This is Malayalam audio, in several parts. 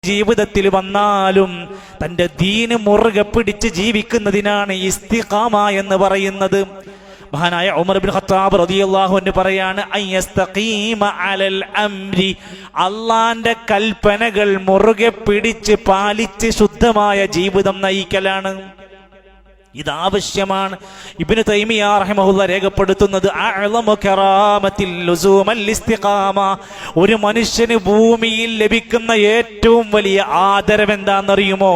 ജീവിതത്തിൽ വന്നാലും തന്റെ ദീന് മുറുകെ പിടിച്ച് ജീവിക്കുന്നതിനാണ് ഇസ്തിഖാമ എന്ന് പറയുന്നത്. മഹാനായ ഉമർ ഇബ്നു ഖത്താബ് റളിയല്ലാഹു അൻഹു പറയാണ്, അയ്യസ്തഖീമ അലൽ അംരി, അല്ലാഹുവിന്റെ കൽപ്പനകൾ മുറുകെ പിടിച്ച് പാലിച്ച് ശുദ്ധമായ ജീവിതം നയിക്കലാണ്. ഇതാവശ്യമാണ്. ഇബ്നു തൈമിയ്യ റഹിമഹുല്ലാഹ് രേഖപ്പെടുത്തുന്നത്, അഅ്ലമു കറാമത്തിൽ ലുസൂമൽ ഇസ്തിഖാമ, ഒരു മനുഷ്യന് ഭൂമിയിൽ ലഭിക്കുന്ന ഏറ്റവും വലിയ ആദരവ് എന്താണെന്നറിയുമോ?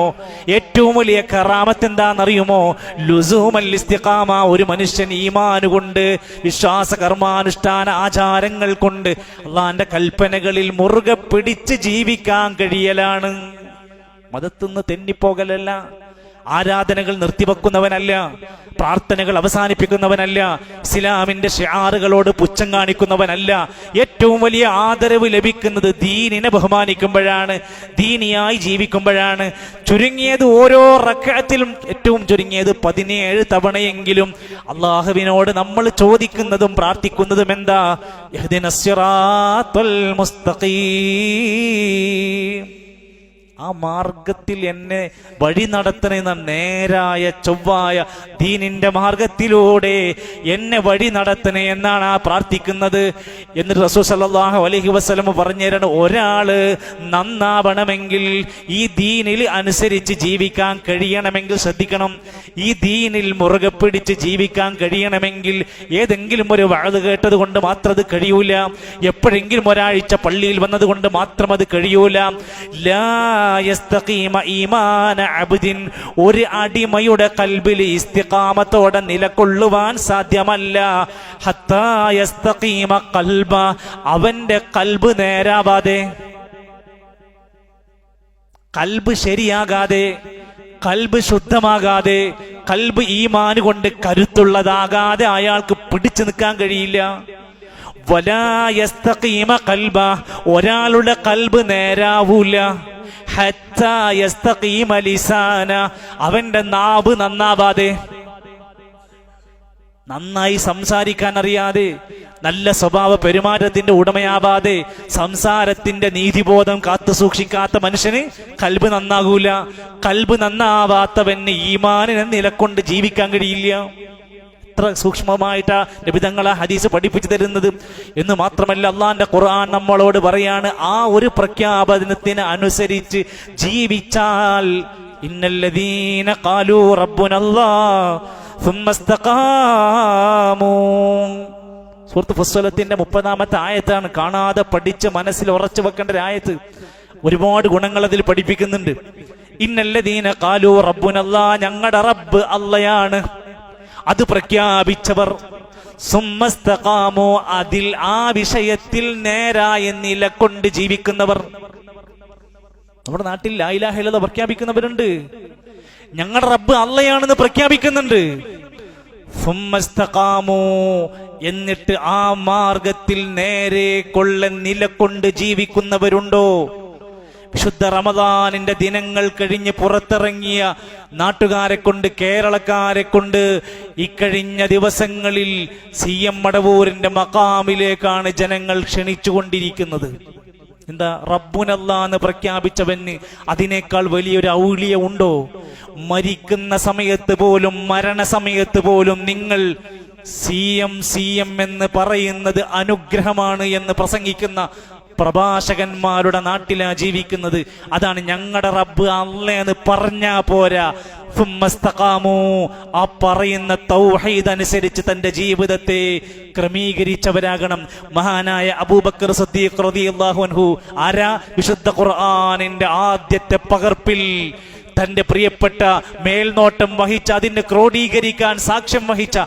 ഏറ്റവും വലിയ കറാമത്ത് എന്താണെന്നറിയുമോ? ലുസൂമൽ ഇസ്തിഖാമ, ഒരു മനുഷ്യൻ ഈമാൻ കൊണ്ട്, വിശ്വാസ കർമാനുഷ്ഠാന ആചാരങ്ങൾ കൊണ്ട് അല്ലാഹുവിന്റെ കൽപ്പനകളിൽ മുറുകെ പിടിച്ച് ജീവിക്കാൻ കഴിയലാണ്. മതത്തിന്ന് തെന്നിപ്പോകലല്ല, ആരാധനകൾ നിർത്തിവെക്കുന്നവനല്ല, പ്രാർത്ഥനകൾ അവസാനിപ്പിക്കുന്നവനല്ല, ഇസ്ലാമിന്റെ ഷിആറുകളോട് പുച്ഛം കാണിക്കുന്നവനല്ല. ഏറ്റവും വലിയ ആദരവ് ലഭിക്കുന്നത് ദീനിനെ ബഹുമാനിക്കുമ്പോഴാണ്, ദീനിയായി ജീവിക്കുമ്പോഴാണ്. ചുരുങ്ങിയത് ഓരോ റക്അത്തിലും ഏറ്റവും ചുരുങ്ങിയത് 17 തവണയെങ്കിലും അള്ളാഹുവിനോട് നമ്മൾ ചോദിക്കുന്നതും പ്രാർത്ഥിക്കുന്നതും എന്താ? ഇഹ്ദിനസ് സിറാത്തൽ മുസ്തഖീം, ആ മാർഗത്തിൽ എന്നെ വഴി നടത്തണമെന്ന നേരായ ചൊവ്വായ ദീനിന്റെ മാർഗത്തിലൂടെ എന്നെ വഴി നടത്തണേ എന്നാണ് ആ പ്രാർത്ഥിക്കുന്നത്. എന്നിട്ട് റസൂൽ സല്ലല്ലാഹു അലൈഹി വസല്ലം പറഞ്ഞുതരാണ്, ഒരാള് നന്നാവണമെങ്കിൽ, ഈ ദീനിൽ അനുസരിച്ച് ജീവിക്കാൻ കഴിയണമെങ്കിൽ ശ്രദ്ധിക്കണം. ഈ ദീനിൽ മുറുകെ പിടിച്ച് ജീവിക്കാൻ കഴിയണമെങ്കിൽ ഏതെങ്കിലും ഒരു വഅദ് കേട്ടത് കൊണ്ട് മാത്രം അത് കഴിയൂല, എപ്പോഴെങ്കിലും ഒരാഴ്ച പള്ളിയിൽ വന്നത് കൊണ്ട് മാത്രം അത് കഴിയൂല. ഒരു അടിമയുടെ കൽബിൽ ഇസ്തിഖാമത്തോടെ നിലകൊള്ളുവാൻ സാധ്യമല്ല. ഹത്താ യസ്തഖീമ ഖൽബ, അവന്റെ കൽബ് നേരാവാതെ, കൽബ് ശരിയാകാതെ, കൽബ് ശുദ്ധമാകാതെ, കൽബ് ഈമാൻ കൊണ്ട് കരുത്തുള്ളതാകാതെ അയാൾക്ക് പിടിച്ചു നിൽക്കാൻ കഴിയില്ല. വലാ യസ്തഖീമ ഖൽബ, ഒരാളുടെ കൽബ് നേരാവൂല. ഹത്താ യസ്തഖീമ ലിസാന, അവന്റെ നാവ് നന്നാവാതെ, നന്നായി സംസാരിക്കാൻ അറിയാതെ, നല്ല സ്വഭാവ പെരുമാറ്റത്തിന്റെ ഉടമയാവാതെ, സംസാരത്തിന്റെ നീതിബോധം കാത്തു സൂക്ഷിക്കാത്ത മനുഷ്യന് കൽബ് നന്നാകൂല. കൽബ് നന്നാവാത്തവന് ഈമാനിനെ നിലക്കൊണ്ട് ജീവിക്കാൻ കഴിയില്ല. എത്ര സൂക്ഷ്മമായിട്ടാ നബി തങ്ങളെ ഹദീസ് പഠിപ്പിച്ചു തരുന്നത് എന്ന് മാത്രമല്ല, അള്ളാന്റെ ഖുർആൻ നമ്മളോട് പറയാണ്, ആ ഒരു പ്രഖ്യാപനത്തിന് അനുസരിച്ച് ജീവിച്ചാൽ, ഇന്നല്ലദീന ഖാലൂ റബ്ബുനല്ലാഹ് സുമ്മ ഇസ്തഖാമൂ, സൂറത്ത് ഫുസ്സിലത്തിന്റെ 30-ാമത്തെ ആയത്താണ്. കാണാതെ പഠിച്ച് മനസ്സിൽ ഉറച്ചു വെക്കേണ്ട ഒരു ആയത്ത്. ഒരുപാട് ഗുണങ്ങൾ അതിൽ പഠിപ്പിക്കുന്നുണ്ട്. ഇന്നല്ലദീന ഖാലൂ റബ്ബുനല്ലാഹ്, ഞങ്ങളുടെ റബ്ബ് അള്ളയാണ്, അത് പ്രഖ്യാപിച്ചവർ, സുമ്മസ്തഖാമു, അതിൽ ആ വിഷയത്തിൽ നേരായ നിലകൊണ്ട് ജീവിക്കുന്നവർ. നമ്മുടെ നാട്ടിൽ ലാ ഇലാഹ ഇല്ലല്ലാഹ് പ്രഖ്യാപിക്കുന്നവരുണ്ട്, ഞങ്ങളുടെ റബ്ബ് അള്ളയാണെന്ന് പ്രഖ്യാപിക്കുന്നുണ്ട്. സുമ്മസ്തഖാമു, എന്നിട്ട് ആ മാർഗത്തിൽ നേരെ കൊള്ള നിലകൊണ്ട് ജീവിക്കുന്നവരുണ്ടോ? വിശുദ്ധ റമദാനിന്റെ ദിനങ്ങൾ കഴിഞ്ഞ് പുറത്തിറങ്ങിയ നാട്ടുകാരെ കൊണ്ട്, കേരളക്കാരെ കൊണ്ട് ഇക്കഴിഞ്ഞ ദിവസങ്ങളിൽ CM മടവൂരിന്റെ മഖാമിലേക്കാണ് ജനങ്ങൾ ക്ഷണിച്ചുകൊണ്ടിരിക്കുന്നത്. എന്താ? റബ്ബുനല്ലാഹ് പ്രഖ്യാപിച്ചവന് അതിനേക്കാൾ വലിയൊരു ഔലിയ ഉണ്ടോ? മരിക്കുന്ന സമയത്ത് പോലും, മരണസമയത്ത് പോലും നിങ്ങൾ CM എന്ന് പറയുന്നത് അനുഗ്രഹമാണ് എന്ന് പ്രസംഗിക്കുന്ന പ്രഭാഷകന്മാരുടെ നാട്ടിലാ ജീവിക്കുന്നത്. അതാണ് ഞങ്ങളുടെ റബ്ബ് അള്ളയെന്ന് പറഞ്ഞാ പോരാ, സുമ്മസ്തഖാമു, ആ പറയുന്ന തൗഹീദ് അനുസരിച്ച് തന്റെ ജീവിതത്തെ ക്രമീകരിച്ചവരാകണം. മഹാനായ അബൂബക്കർ സിദ്ദീഖ് റളിയല്ലാഹു അൻഹു ആരാ? വിശുദ്ധ ഖുർആനിന്റെ ആദ്യത്തെ പകർപ്പിൽ തന്റെ പ്രിയപ്പെട്ട മേൽനോട്ടം വഹിച്ച, അതിനെ ക്രോഡീകരിക്കാൻ സാക്ഷ്യം വഹിച്ച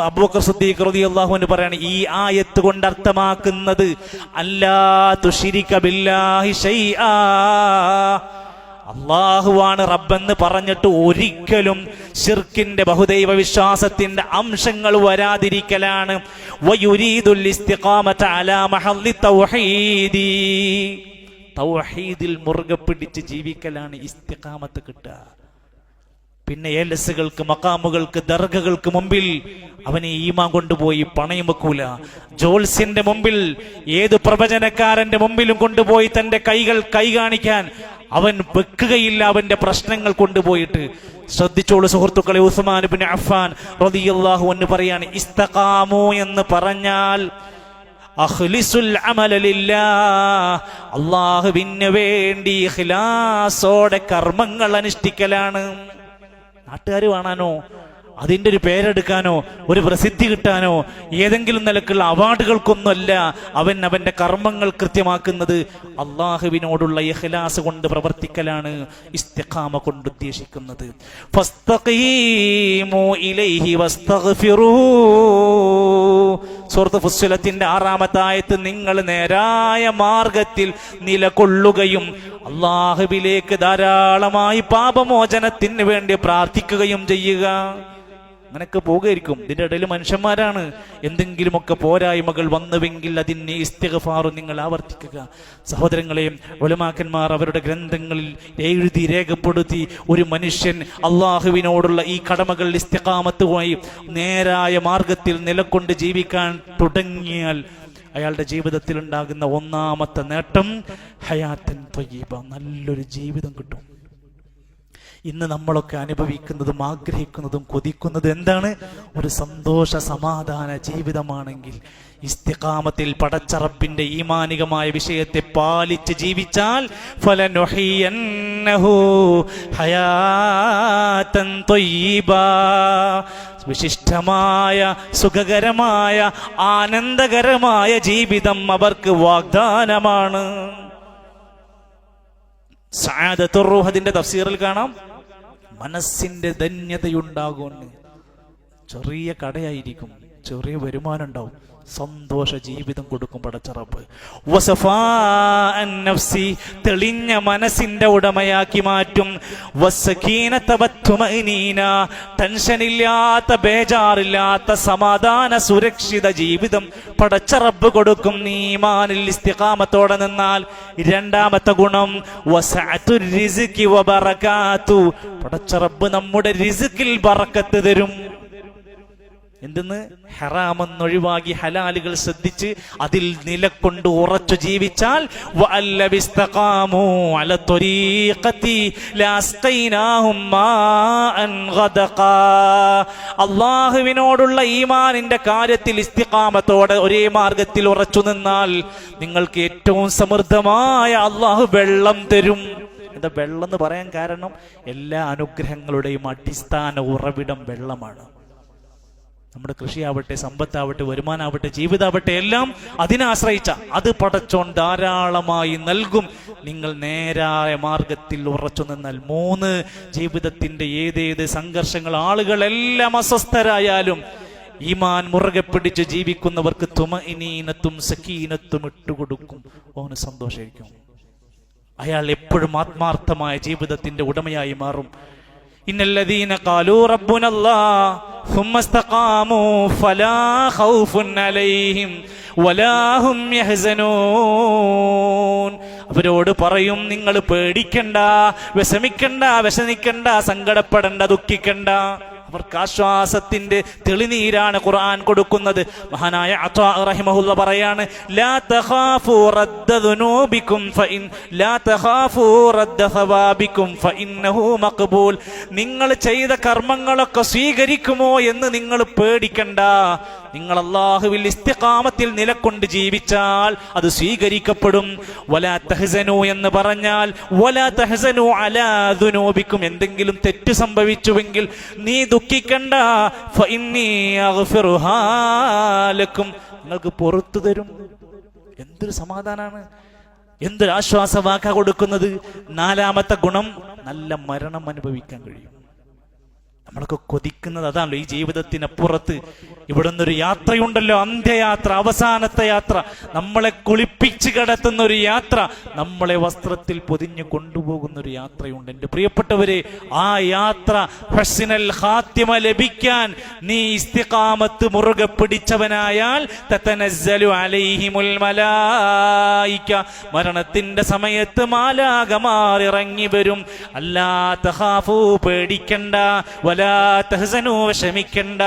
അബൂബക്കർ സിദ്ദീഖ് റളിയല്ലാഹു അൻഹു പറയാണ്, ഈ ആയത്ത് കൊണ്ട് അർത്ഥമാക്കുന്നത് അല്ലാ തുശ്രിക ബില്ലാഹി ശൈആ, അല്ലാഹുവാണ് റബ്ബെന്ന് പറഞ്ഞിട്ട് ഒരിക്കലും ശിർക്കിന്റെ, ബഹുദൈവ വിശ്വാസത്തിന്റെ അംശങ്ങൾ വരാതിരിക്കലാണ്. വയുരീദുൽ ഇസ്തിഖാമത അലാ മഹല്ലി തൗഹീദി, തൗഹീദിൽ മുറുകെ പിടിച്ച് ജീവിക്കലാണ് ഇസ്തിഖാമത്ത് കിട്ടുക. പിന്നെ ഏലസുകൾക്ക്, മക്കാമുകൾക്ക്, ദർഗകൾക്ക് മുമ്പിൽ അവനെ ഈമാൻ കൊണ്ടുപോയി പണയം വെക്കൂല. ജോൽസിന്റെ മുമ്പിൽ, ഏത് പ്രവചനക്കാരന്റെ മുമ്പിലും കൊണ്ടുപോയി തന്റെ കൈകൾ കൈ കാണിക്കാൻ അവൻ വെക്കുകയില്ല അവന്റെ പ്രശ്നങ്ങൾ കൊണ്ടുപോയിട്ട്. ശ്രദ്ധിച്ചോളൂ സുഹൃത്തുക്കളെ, ഉസ്മാൻ ഇബ്നു അഫ്ഫാൻ റളിയല്ലാഹു അൻഹു പറയാണ്, ഇസ്തഖാമു എന്ന് പറഞ്ഞാൽ അഖ്ലിസുൽ അമല ലില്ലാഹ്, അല്ലാഹുവിന് വേണ്ടി ഇഖ്ലാസോടെ കർമ്മങ്ങൾ അനുഷ്ഠിക്കലാണ്. നാട്ടുകാർ കാണാനോ, അതിൻ്റെ ഒരു പേരെടുക്കാനോ, ഒരു പ്രസിദ്ധി കിട്ടാനോ, ഏതെങ്കിലും നിലക്കുള്ള അവാർഡുകൾക്കൊന്നുമല്ല അവന്റെ കർമ്മങ്ങൾ കൃത്യമാക്കുന്നത്. അള്ളാഹുവിനോടുള്ള ഇഖ്ലാസ് കൊണ്ട് പ്രവർത്തിക്കലാണ് ഇസ്തിഖാമ കൊണ്ട് ഉദ്ദേശിക്കുന്നത്. ഫസ്തഖീമു ഇലൈഹി വസ്തഗ്ഫിറൂ. സൂറത്ത് ഫുസ്സിലത്തിന്റെ 6-ാമത്തെ ആയത്ത്, നിങ്ങൾ നേരായ മാർഗത്തിൽ നിലകൊള്ളുകയും അള്ളാഹുവിലേക്ക് ധാരാളമായി പാപമോചനത്തിന് വേണ്ടി പ്രാർത്ഥിക്കുകയും ചെയ്യുക. അങ്ങനെയൊക്കെ പോകുമായിരിക്കും. ഇതിൻ്റെ ഇടയിൽ മനുഷ്യന്മാരാണ്. എന്തെങ്കിലുമൊക്കെ പോരായ്മകൾ വന്നുവെങ്കിൽ അതിന് ഇസ്തിഗ്ഫാർ നിങ്ങൾ ആവർത്തിക്കുക. സഹോദരങ്ങളെ, ഉലമാക്കന്മാർ അവരുടെ ഗ്രന്ഥങ്ങളിൽ എഴുതി രേഖപ്പെടുത്തി, ഒരു മനുഷ്യൻ അള്ളാഹുവിനോടുള്ള ഈ കടമകൾ ഇസ്തിഖാമത്തുമായി നേരായ മാർഗത്തിൽ നിലകൊണ്ട് ജീവിക്കാൻ തുടങ്ങിയാൽ അയാളുടെ ജീവിതത്തിൽ ഉണ്ടാകുന്ന ഒന്നാമത്തെ നേട്ടം ഹയാത്തൻ ത്വയ്യിബ, നല്ലൊരു ജീവിതം കിട്ടും. ഇന്ന് നമ്മളൊക്കെ അനുഭവിക്കുന്നതും ആഗ്രഹിക്കുന്നതും കൊതിക്കുന്നതും എന്താണ്? ഒരു സന്തോഷ സമാധാന ജീവിതമാണെങ്കിൽ ഇസ്തിഖാമത്തിൽ പടച്ച റബ്ബിന്റെ ഈമാനികമായ വിഷയത്തെ പാലിച്ച് ജീവിച്ചാൽ ഫലനുഹിയന്നഹു ഹയാതൻ ത്വയ്യിബ, വിശിഷ്ടമായ സുഖകരമായ ആനന്ദകരമായ ജീവിതം അവർക്ക് വാഗ്ദാനമാണ്. സഅദത്തുർ റൂഹ് അതിന്റെ തഫ്സീറിൽ കാണാം, മനസ്സിന്റെ ധന്യതയുണ്ടാകുമെന്ന്. ചെറിയ കടയായിരിക്കും, ചെറിയ വരുമാനം ഉണ്ടാവും, സന്തോഷ ജീവിതം കൊടുക്കും പടച്ച റബ്ബ്. വസഫാഅൻ നഫ്സി, തെളിഞ്ഞ മനസ്സിന്റെ ഉടമയാക്കി മാറ്റും. വസകീനത വത്തുമഅനീന, ടെൻഷനില്ലാത്ത ബേജാറില്ലാത്ത സമാധാന സുരക്ഷിത ജീവിതം പടച്ച റബ്ബ് കൊടുക്കും നീ ഈമാനിൽ ഇസ്തിഖാമത്തോടെ നിന്നാൽ. രണ്ടാമത്തെ ഗുണം വസഅതുർ റിസ്ഖി വബറകാതു, പടച്ച റബ്ബ് നമ്മുടെ റിസ്ഖിൽ ബറക്കത്ത് തരും. എന്തെന്ന്? ഹറാമെന്നൊഴിവാക്കി ഹലാലുകൾ ശ്രദ്ധിച്ച് അതിൽ നിലകൊണ്ട് ഉറച്ചു ജീവിച്ചാൽ വഅല്ലബിസ്തഖാമു അല ത്വരീഖതി ലഅസ്ഖൈനാഹും മാഅൻ ഗദഖാ. അല്ലാഹുവിനോടുള്ള ഈമാനിന്റെ കാര്യത്തിൽ ഇസ്തിഖാമത്തോടെ ഒരേ മാർഗത്തിൽ ഉറച്ചു നിന്നാൽ നിങ്ങൾക്ക് ഏറ്റവും സമൃദ്ധമായ അല്ലാഹു വെള്ളം തരും. എന്താ വെള്ളം എന്ന് പറയാൻ കാരണം? എല്ലാ അനുഗ്രഹങ്ങളുടെയും അടിസ്ഥാന ഉറവിടം വെള്ളമാണ്. നമ്മുടെ കൃഷിയാവട്ടെ, സമ്പത്താവട്ടെ, വരുമാനാവട്ടെ, ജീവിതാവട്ടെ, എല്ലാം അതിനെ ആശ്രയിച്ച അത് പടച്ചോൻ ധാരാളമായി നൽകും നിങ്ങൾ നേരായ മാർഗത്തിൽ ഉറച്ചു നിന്നാൽ. 3, ജീവിതത്തിന്റെ ഏതേത് സംഘർഷങ്ങൾ, ആളുകളെല്ലാം അസ്വസ്ഥരായാലും ഈമാൻ മുറുകെ പിടിച്ച് ജീവിക്കുന്നവർക്ക് തുമഇനീനത്തും സക്കീനത്തും ഇട്ടുകൊടുക്കും. ഓന് സന്തോഷമായിരിക്കും. അയാൾ എപ്പോഴും ആത്മാർത്ഥമായ ജീവിതത്തിന്റെ ഉടമയായി മാറും. ഇന്നല്ലദീന ഖാലൂ റബ്ബുനല്ലാഹ് ثم استقاموا فلا خوف عليهم ولا هم يحزنون. അവരോട് പറയും, നിങ്ങൾ പേടിക്കണ്ട, വിഷമിക്കണ്ട, വ്യസനിക്കണ്ട, സങ്കടപ്പെടണ്ട, ദുഃഖിക്കണ്ട. അവർക്ക് ആശ്വാസത്തിന്റെ തെളിനീരാണ് ഖുർആൻ കൊടുക്കുന്നത്. മഹാനായ അതാ റഹിമഹുല്ല പറയാണ്, ലാ തഖാഫു റദ്ദ ദുനൂബികും ഫഇൻ ലാ തഖാഫു റദ്ദ സവാബികും ഫഇന്നഹു മഖ്ബൂൽ. നിങ്ങൾ ചെയ്ത കർമ്മങ്ങളൊക്കെ സ്വീകരിക്കുമോ എന്ന് നിങ്ങൾ പേടിക്കണ്ട. നിങ്ങൾ അല്ലാഹുവിൽ ഇസ്തിഖാമത്തിൽ നിലകൊണ്ട് ജീവിച്ചാൽ അത് സ്വീകരിക്കപ്പെടും. വലാ തഹ്സനു എന്ന് പറഞ്ഞാൽ വലാ തഹ്സനു അലാ ദുനൂബികും, എന്തെങ്കിലും തെറ്റ് സംഭവിച്ചുവെങ്കിൽ നീ ദുഃഖിക്കണ്ട. ഫഇന്നി അഗ്ഫിറുഹാ ലക്കും, നിങ്ങൾക്ക് പുറത്തു തരും. എന്തൊരു സമാധാനാണ്, എന്തൊരു ആശ്വാസവാക്ക കൊടുക്കുന്നത്. 4-ാമത്തെ ഗുണം, നല്ല മരണം അനുഭവിക്കാൻ കഴിയും. നമ്മളൊക്കെ കൊതിക്കുന്നത് അതാണല്ലോ, ഈ ജീവിതത്തിനപ്പുറത്ത് ഇവിടെ നിന്നൊരു യാത്രയുണ്ടല്ലോ, അന്ത്യയാത്ര, അവസാനത്തെ യാത്ര, നമ്മളെ കുളിപ്പിച്ച് കിടത്തുന്ന ഒരു യാത്ര, നമ്മളെ വസ്ത്രത്തിൽ പൊതിഞ്ഞു കൊണ്ടുപോകുന്ന ഒരു യാത്രയുണ്ട്. എൻ്റെ പ്രിയപ്പെട്ടവരെ, ആ യാത്ര ഹസ്നൽ ഖാത്തിമ ലഭിക്കാൻ നീ ഇസ്തിഖാമത്ത് മുറുകെ പിടിച്ചവനായാൽ തതനസ്സലു അലൈഹിമുൽ മലായിക, മരണത്തിന്റെ സമയത്ത് മാലാകമാർ ഇറങ്ങി വരും. അല്ലാ തഖാഫു, പേടിക്കണ്ട, വലാ തഹ്സനു, വിഷമിക്കണ്ട,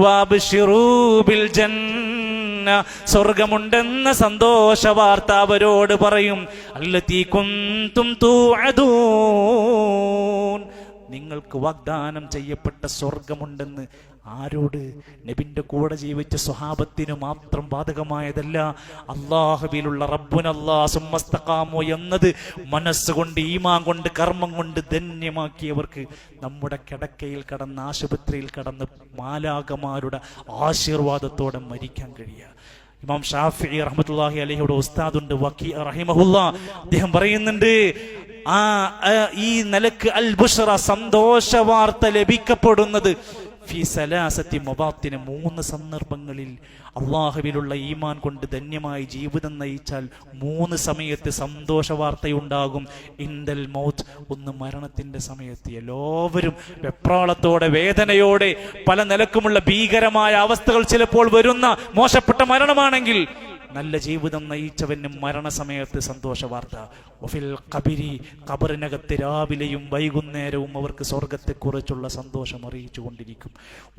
വഅബ്ശിറൂ ബിൽ ജന്ന, ജന്ന, സ്വർഗമുണ്ടെന്ന സന്തോഷ വാർത്ത അവരോട് പറയും. അല്ലതീ കുന്തും തൂഅദൂൻ, നിങ്ങൾക്ക് വാഗ്ദാനം ചെയ്യപ്പെട്ട സ്വർഗമുണ്ടെന്ന്. ആരോട്? നബിന്റെ കൂടെ ജീവിച്ച സ്വഹാബത്തിന് മാത്രം ബാധകമായതല്ല. അല്ലാഹുവിലുള്ള റബ്ബുനല്ലാഹ് സുമ്മസ്തഖാമു എന്നത് മനസ്സുകൊണ്ട്, ഈമാൻ കൊണ്ട്, കർമ്മം കൊണ്ട് ധന്യമാക്കിയവർക്ക് നമ്മുടെ കിടക്കയിൽ കടന്ന്, ആശുപത്രിയിൽ കടന്ന് മാലാഖമാരുടെ ആശീർവാദത്തോടെ മരിക്കാൻ കഴിയുക. ഇമാം ഷാഫിഈ റഹ്മത്തുള്ളാഹി അലൈഹിയുടെ ഉസ്താദുണ്ട് വകീ റഹിമഹുല്ലാ. അദ്ദേഹം പറയുന്നുണ്ട്, ഈ നിലക്ക് അൽ ബുഷ്റ, സന്തോഷ വാർത്ത ലഭിക്കപ്പെടുന്നത് ഫി സലാസത്തി മവാത്തിന, 3 സന്ദർഭങ്ങളിൽ. അള്ളാഹുവിലുള്ള ഈമാൻ കൊണ്ട് ധന്യമായി ജീവിതം നയിച്ചാൽ 3 സമയത്ത് സന്തോഷ വാർത്തയുണ്ടാകും. ഇൻദൽ മൗത്ത്, ഒന്ന് മരണത്തിന്റെ സമയത്ത്. എല്ലാവരും വെപ്രാളത്തോടെ, വേദനയോടെ, പല നിലക്കുമുള്ള ഭീകരമായ അവസ്ഥകൾ ചിലപ്പോൾ വരുന്ന മോശപ്പെട്ട മരണമാണെങ്കിൽ നല്ല ജീവിതം നയിച്ചവന് മരണസമയത്ത് സന്തോഷ വാർത്ത. വഫിൽ ഖബരി, ഖബറിനകത്ത് രാവിലെയും വൈകുന്നേരവും അവർക്ക് സ്വർഗത്തെക്കുറിച്ചുള്ള സന്തോഷം അറിയിച്ചു കൊണ്ടിരിക്കും.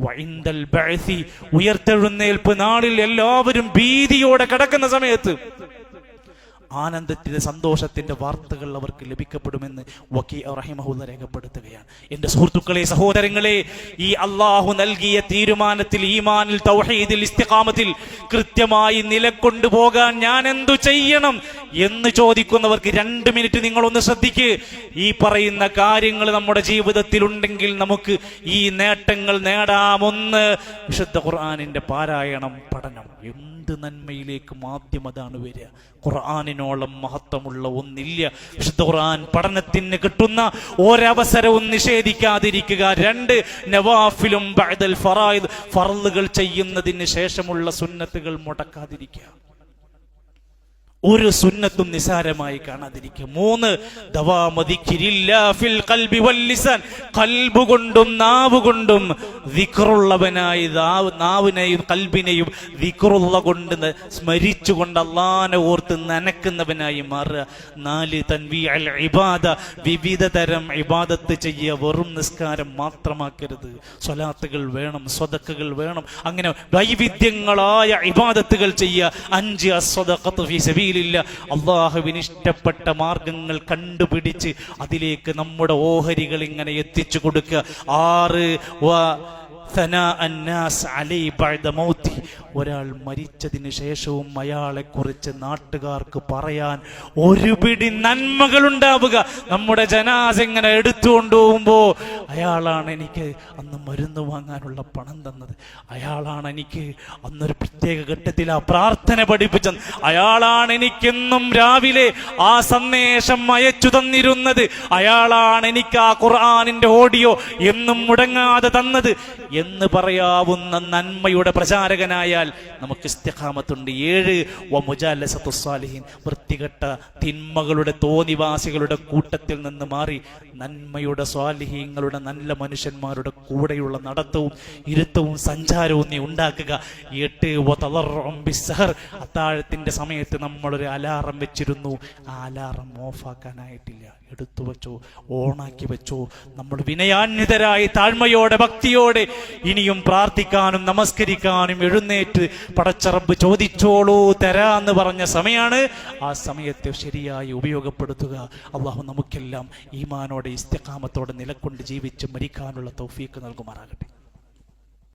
വഇൻദൽ ബഅസി, ഉയർത്തെഴുന്നേൽപ്പ് നാളിൽ എല്ലാവരും ഭീതിയോടെ കിടക്കുന്ന സമയത്ത് ആനന്ദത്തിന്റെ, സന്തോഷത്തിന്റെ വാർത്തകൾ അവർക്ക് ലഭിക്കപ്പെടുമെന്ന് വകീ റഹിമഹുല്ലാഹ് രേഖപ്പെടുത്തുകയാണ്. എന്റെ സുഹൃത്തുക്കളെ, സഹോദരങ്ങളെ, ഈ അള്ളാഹു നൽകിയ തീരുമാനത്തിൽ, ഈമാനിൽ, തൗഹീദിൽ, ഇസ്തിഖാമത്തിൽ കൃത്യമായി നിലകൊണ്ടുപോകാൻ ഞാൻ എന്തു ചെയ്യണം എന്ന് ചോദിക്കുന്നവർക്ക് 2 മിനിറ്റ് നിങ്ങളൊന്ന് ശ്രദ്ധിക്ക്. ഈ പറയുന്ന കാര്യങ്ങൾ നമ്മുടെ ജീവിതത്തിൽ ഉണ്ടെങ്കിൽ നമുക്ക് ഈ നേട്ടങ്ങൾ നേടാമൊന്ന്. വിശുദ്ധ ഖുർആനിന്റെ പാരായണം, പഠനം. എന്ത് നന്മയിലേക്കും ആദ്യം അതാണ് വരിക. ഖുർആനിനോളം മഹത്വമുള്ള ഒന്നില്ല. വിശുദ്ധ ഖുർആൻ പഠനത്തിന് കിട്ടുന്ന ഒരവസരവും നിഷേധിക്കാതിരിക്കുക. 2 നവാഫിലും ബഅദൽ ഫറായിദ്, ഫർളുകൾ ചെയ്യുന്നതിന് ശേഷമുള്ള സുന്നത്തുകൾ മുടക്കാതിരിക്കുക. ഒരു സുന്നത്തും നിസാരമായി കാണാതിരിക്കുക. 3 ദവാമദിക്രില്ലാഹി ഫിൽ ഖൽബി വൽ ലിസാൻ, ഖൽബ് കൊണ്ടും നാവ് കൊണ്ടും ദിക്റുള്ളവനായി, നാവിനെയും കൽബിനെയും ദിക്റുള്ള കൊണ്ട് സ്മരിച്ചുകൊണ്ട് അല്ലാഹനെ ഓർത്ത് നനക്കുന്നവനായി മാറുക. 4 തൻവീഉൽ ഇബാദ, വിവിധ തരം ഇബാദത്ത് ചെയ്യുക. വെറും നിസ്കാരം മാത്രമാക്കരുത്. സ്വലാത്തുകൾ വേണം, സ്വദഖകൾ വേണം. അങ്ങനെ വൈവിധ്യങ്ങളായ ഇബാദത്തുകൾ ചെയ്യുക. 5 അസ്സദഖത്തു ഫീ സബീൽ, അള്ളാഹുവിന് ഇഷ്ടപ്പെട്ട മാർഗങ്ങൾ കണ്ടുപിടിച്ച് അതിലേക്ക് നമ്മുടെ ഓഹരികൾ ഇങ്ങനെ എത്തിച്ചു കൊടുക്കുക. 6 ഒരാൾ മരിച്ചതിന് ശേഷവും അയാളെ കുറിച്ച് നാട്ടുകാർക്ക് പറയാൻ ഒരു പിടി നന്മകൾ ഉണ്ടാവുക. നമ്മുടെ ജനാസ ഇങ്ങനെ എടുത്തുകൊണ്ടുപോകുമ്പോ, അയാളാണ് എനിക്ക് അന്ന് മരുന്ന് വാങ്ങാനുള്ള പണം തന്നത്, അയാളാണ് എനിക്ക് അന്നൊരു പ്രത്യേക ഘട്ടത്തിൽ ആ പ്രാർത്ഥന പഠിപ്പിച്ചത്, അയാളാണ് എനിക്കെന്നും രാവിലെ ആ സന്ദേശം അയച്ചു തന്നിരുന്നത്, അയാളാണ് എനിക്ക് ആ ഖുർആനിന്റെ ഓഡിയോ എന്നും മുടങ്ങാതെ തന്നത് എന്ന് പറയാവുന്ന നന്മയുടെ പ്രചാരകനായാൽ നമുക്ക് ഇസ്തിഖാമത്തുണ്ട്. 7 വമുജാലസത്തുസ് സാലിഹീൻ, വൃത്തികെട്ട തിന്മകളുടെ, തോന്നിവാസികളുടെ കൂട്ടത്തിൽ നിന്ന് മാറി നന്മയുടെ, സ്വാലിഹീങ്ങളുടെ, നല്ല മനുഷ്യന്മാരുടെ കൂടെയുള്ള നടത്തവും ഇരുത്തവും സഞ്ചാരവും നീ ഉണ്ടാക്കുക. 8 വതളറും ബിസ്സഹർ, അത്താഴത്തിന്റെ സമയത്ത് നമ്മളൊരു അലാറം വെച്ചിരുന്നു, ആ അലാറം ഓഫാക്കാനായിട്ടില്ല. എടുത്തു വെച്ചോ, ഓണാക്കി വെച്ചോ. നമ്മൾ വിനയാന്വിതരായി, താഴ്മയോടെ, ഭക്തിയോടെ ഇനിയും പ്രാർത്ഥിക്കാനും നമസ്കരിക്കാനും എഴുന്നേറ്റ് പടച്ച റബ്ബ് ചോദിച്ചോളൂ തരാന്ന് പറഞ്ഞ സമയമാണ്. ആ സമയത്തെ ശരിയായി ഉപയോഗപ്പെടുത്തുക. അള്ളാഹു നമുക്കെല്ലാം ഈമാനോടെ, ഇസ്തിഖാമത്തോടെ നിലകൊണ്ട് ജീവിച്ച് മരിക്കാനുള്ള തൗഫീഖ് നൽകുമാറാകട്ടെ.